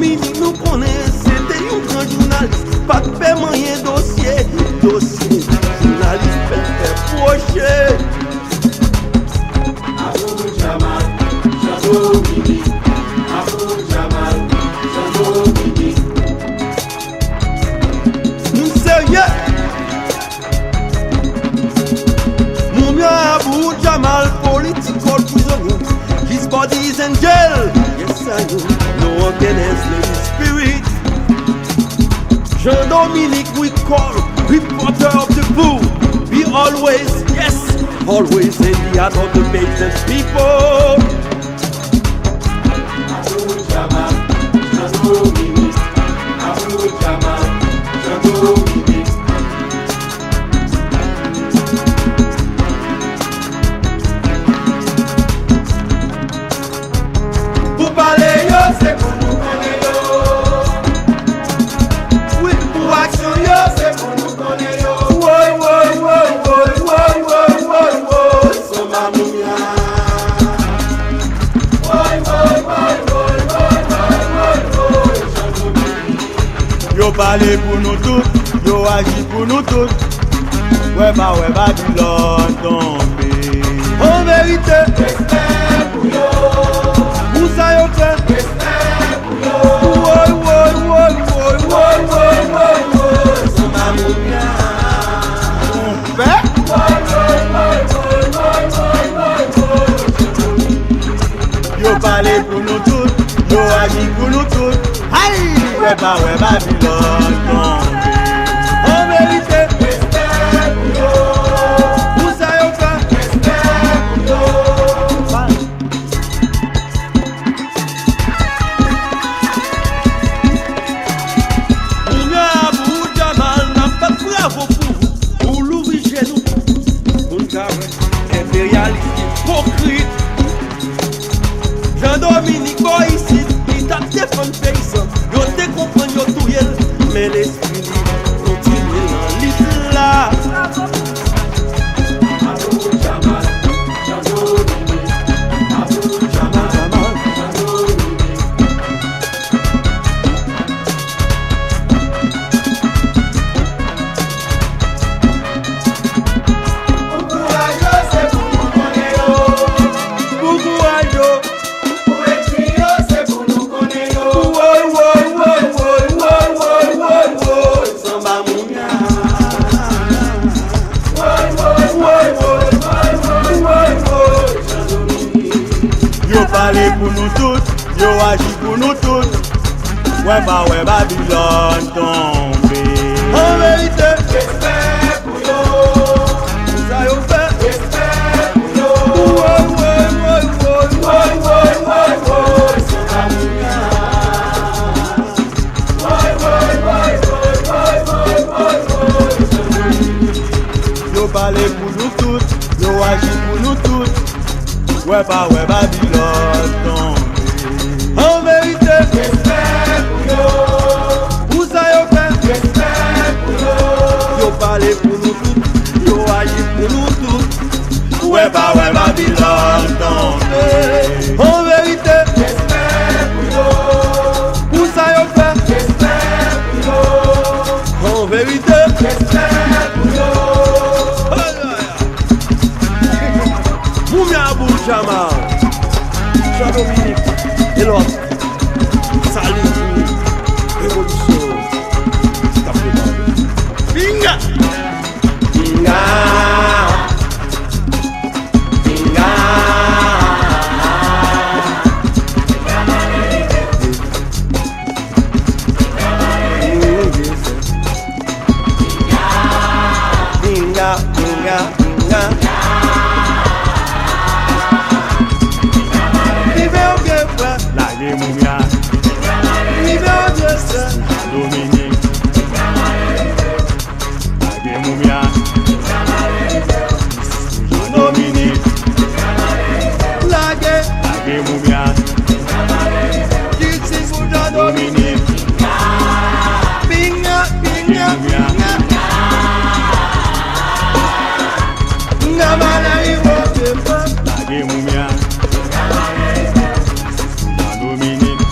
Dominique nous connaît, c'était un grand journaliste. Pas de paiement, un dossier. Journaliste fait projet. Abou Jamal, Jean-Dominique. Abou Jamal, Jean-Dominique. Nous sérieux. Mon mieux Abou Jamal, political prisoner. His body is in jail. Yes, I know. No one can enslave his spirit. Jean-Dominique, we call reporter of the pool. Be always, yes, always in the heart of the patient people. Abou Jamal, Jean-Dominique. Abou Jamal, Jean-Dominique. Pour parler, yo, c'est pour nous connaître, yo. Oui, pour action, yo, c'est pour nous connaître, yo. Woy, woy, woy, woy, woy, woy, woy, woy, son mamouya. Woy, woy, woy, woy, woy, woy, woy, woy, Jean-Dominique. Yo parle pour nous tous, yo agit pour nous tous. Ouais, Babylone tombé. En vérité, Respect pour yo. où ça yo fait? Respect pour yo. Woy, woy, woy, woy, woy, woy, woy, woy, son mamouya. On fait, Woy, woy, woy, woy, woy, woy, woy, woy. yo parle pour nous tous, yo agit pour nous tous. Aïe, ouais, Babylone tombé. En vérité, Respect pour yo. où ça yo fait? Respect pour yo. Moumia Abou Jamal n'a pas bravo pour l'ouvrir chez nous. Pour carré, impérialiste, hypocrite. Jean-Dominique boy ici, il t'a défendu paysan. Yo te comprend yo tout yel, mais l'esprit continue dans l'isla. Abou Jamal, Jean-Dominique. Abou Jamal, Jean-Dominique. Pour courageux, c'est pour nous connaître. Beaucoup à yo, Pour écrire, c'est pour nous connaître. woy, woy, woy, woy, woy, woy, woy, woy, Samba Moumia. Woy, woy, Woy, woy, woy, woy, woy, woy, Yo parle pour nous tous, yo agit pour nous tous. Ouais, Babylone tombé. en vérité, respect pour yo. ça yo fait. Respect pour yo. Woy, woy, woy, woy, woy, woy, woy, woy, Samba Moumia. Woy, woy, woy, woy, woy, woy, woy, woy. Yo parle pour nous tous, yo agit pour nous tous. Ouais, Babylone tombé. en vérité, Respect pour yo. où ça yo fait? Respect pour yo. Yo parle pour nous tous, yo agit pour nous tous. Ouais, Babylone tombé. En vérité, Respect pour yo. où ça yo fait? Respect pour yo. En vérité, Respect pour yo. Moumia Abou Jamal, Jean-Dominique et l'autre. Salut, révolution. T'as préparé. Binga! Binga! Binga! Binga, binga, binga. Vive au bien frère, La Moumia, vive au Dieu seul. Dominique. La Moumia, Dominique. La guerre, La Moumia, qui t'y pour Jean-Dominique. Dominique. Binga, binga, binga. Namana iwo pepa. La Moumia, Dominique.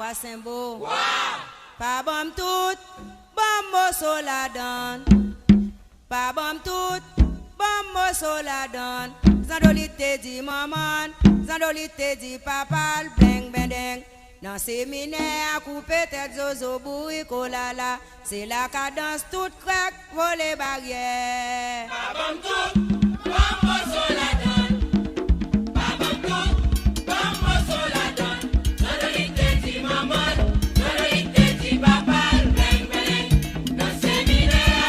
quoi Saint-Beau? Pas bon tout, bon mosso la donne. Pas bon tout, bon mosso la donne. Zandolite dit maman, Zandolite dit papa, bling bang ding. Dans séminaire, à couper tête zozo boui kolala. C'est la cadence toute craque, voler barrière. Pas bon tout.